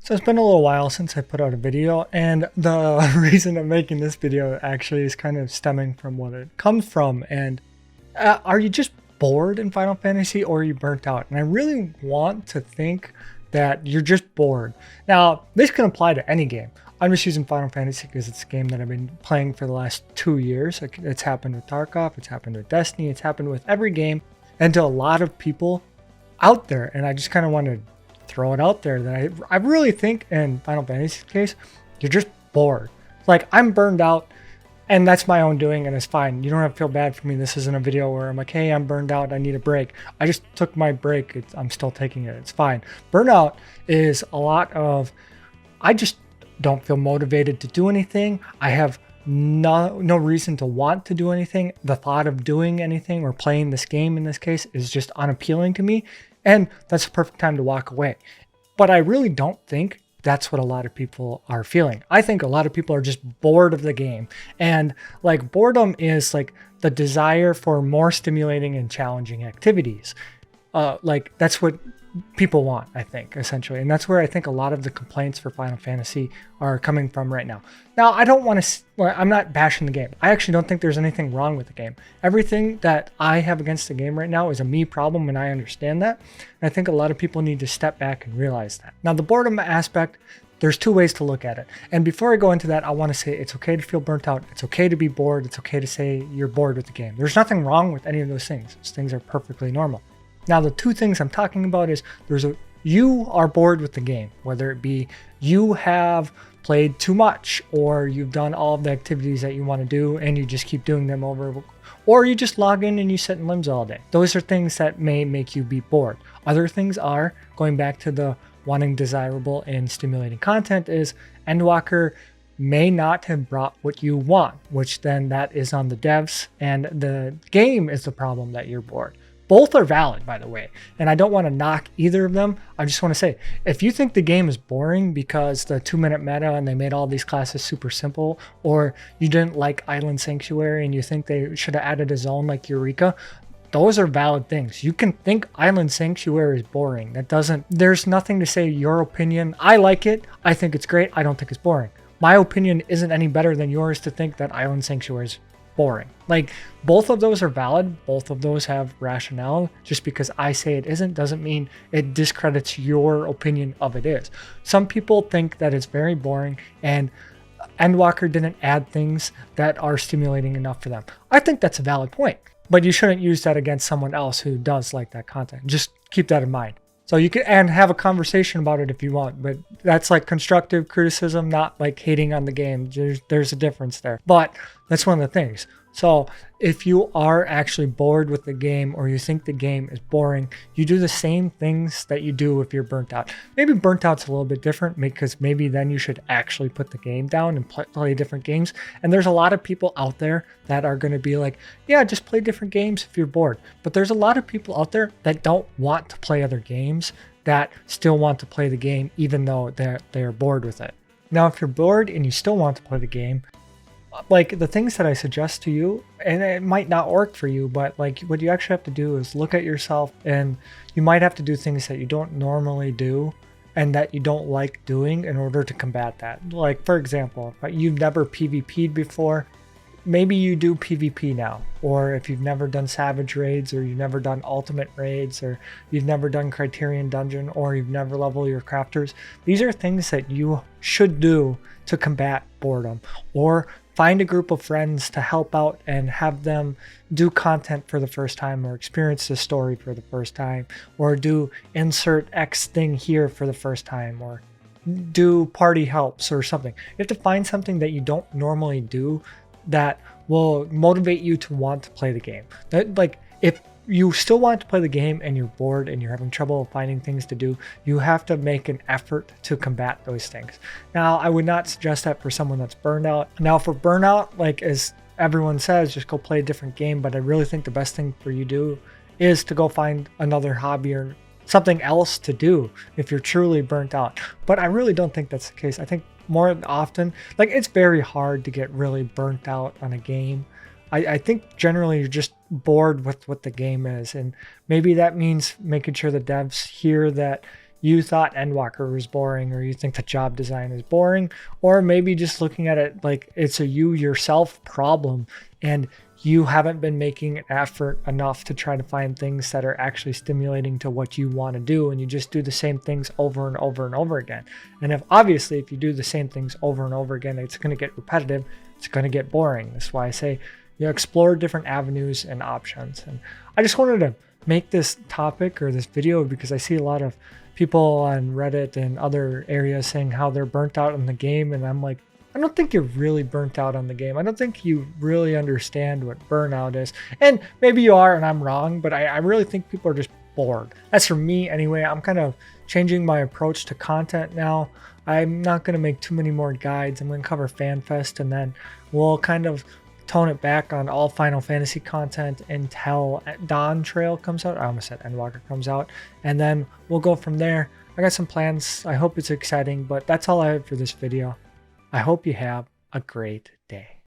So it's been a little while since I put out a video, and the reason I'm making this video actually is kind of stemming from what it comes from. And are you just bored in Final Fantasy, or are you burnt out? And I really want to think that you're just bored. Now, this can apply to any game. I'm just using Final Fantasy because it's a game that I've been playing for the last 2 years. It's happened with Tarkov, it's happened with Destiny, it's happened with every game, and to a lot of people out there. And I just kind of want to throw it out there that I really think in Final Fantasy's case, you're just bored. Like, I'm burned out, and that's my own doing, and it's fine. You don't have to feel bad for me. This isn't a video where I'm like, hey, I'm burned out, I need a break. I just took my break. I'm still taking it. It's fine. Burnout is a lot of, I just don't feel motivated to do anything. I have no reason to want to do anything. The thought of doing anything or playing this game in this case is just unappealing to me. And that's a perfect time to walk away. But I really don't think that's what a lot of people are feeling. I think a lot of people are just bored of the game. And like, boredom is like the desire for more stimulating and challenging activities. Like, that's what people want, I think, essentially. And that's where I think a lot of the complaints for Final Fantasy are coming from right now. Now, I don't want to, I'm not bashing the game. I actually don't think there's anything wrong with the game. Everything that I have against the game right now is a me problem, and I understand that. And I think a lot of people need to step back and realize that. Now, the boredom aspect, there's two ways to look at it. And before I go into that, I want to say it's okay to feel burnt out. It's okay to be bored. It's okay to say you're bored with the game. There's nothing wrong with any of those things. Those things are perfectly normal. Now, the two things I'm talking about is you are bored with the game, whether it be you have played too much, or you've done all of the activities that you want to do and you just keep doing them over, or you just log in and you sit in limbs all day. Those are things that may make you be bored. Other things are, going back to the wanting desirable and stimulating content, is Endwalker may not have brought what you want, which then that is on the devs, and the game is the problem that you're bored. Both are valid, by the way, and I don't want to knock either of them. I just want to say, if you think the game is boring because the 2-minute meta and they made all these classes super simple, or you didn't like Island Sanctuary and you think they should have added a zone like Eureka, those are valid things. You can think Island Sanctuary is boring. There's nothing to say your opinion. I like it. I think it's great. I don't think it's boring. My opinion isn't any better than yours to think that Island Sanctuary is boring. Like, both of those are valid. Both of those have rationale. Just because I say it isn't doesn't mean it discredits your opinion of it is. Some people think that it's very boring and Endwalker didn't add things that are stimulating enough for them. I think that's a valid point, but you shouldn't use that against someone else who does like that content. Just keep that in mind. So you can and have a conversation about it if you want, but that's like constructive criticism, not like hating on the game. There's a difference there, but that's one of the things. So if you are actually bored with the game, or you think the game is boring, you do the same things that you do if you're burnt out. Maybe burnt out's a little bit different, because maybe then you should actually put the game down and play different games. And there's a lot of people out there that are going to be like, yeah, just play different games if you're bored. But there's a lot of people out there that don't want to play other games, that still want to play the game even though they're bored with it. Now, if you're bored and you still want to play the game, like, the things that I suggest to you, and it might not work for you, but like, what you actually have to do is look at yourself, and you might have to do things that you don't normally do and that you don't like doing in order to combat that. Like, for example, if you've never PvP'd before, maybe you do PvP now. Or if you've never done Savage raids, or you've never done Ultimate raids, or you've never done Criterion Dungeon, or you've never leveled your crafters, these are things that you should do to combat boredom. Or find a group of friends to help out and have them do content for the first time, or experience the story for the first time, or do insert X thing here for the first time, or do party helps or something. You have to find something that you don't normally do that will motivate you to want to play the game. That, like, if you still want to play the game and you're bored and you're having trouble finding things to do, you have to make an effort to combat those things. Now, I would not suggest that for someone that's burned out. Now, for burnout, like, as everyone says, just go play a different game. But I really think the best thing for you to do is to go find another hobby or something else to do if you're truly burnt out. But I really don't think that's the case. I think more often, like, it's very hard to get really burnt out on a game. I think generally you're just bored with what the game is, and maybe that means making sure the devs hear that you thought Endwalker was boring, or you think the job design is boring, or maybe just looking at it like it's a you yourself problem and you haven't been making an effort enough to try to find things that are actually stimulating to what you want to do, and you just do the same things over and over and over again. And if you do the same things over and over again, it's going to get repetitive, it's going to get boring. That's why I say, explore different avenues and options. And I just wanted to make this topic or this video because I see a lot of people on Reddit and other areas saying how they're burnt out in the game, and I'm like, I don't think you're really burnt out on the game. I don't think you really understand what burnout is. And maybe you are and I'm wrong, but I really think people are just bored. That's for me anyway. I'm kind of changing my approach to content now. I'm not going to make too many more guides. I'm going to cover FanFest, and then we'll kind of tone it back on all Final Fantasy content until Dawn Trail comes out. I almost said Endwalker comes out. And then we'll go from there. I got some plans. I hope it's exciting, but that's all I have for this video. I hope you have a great day.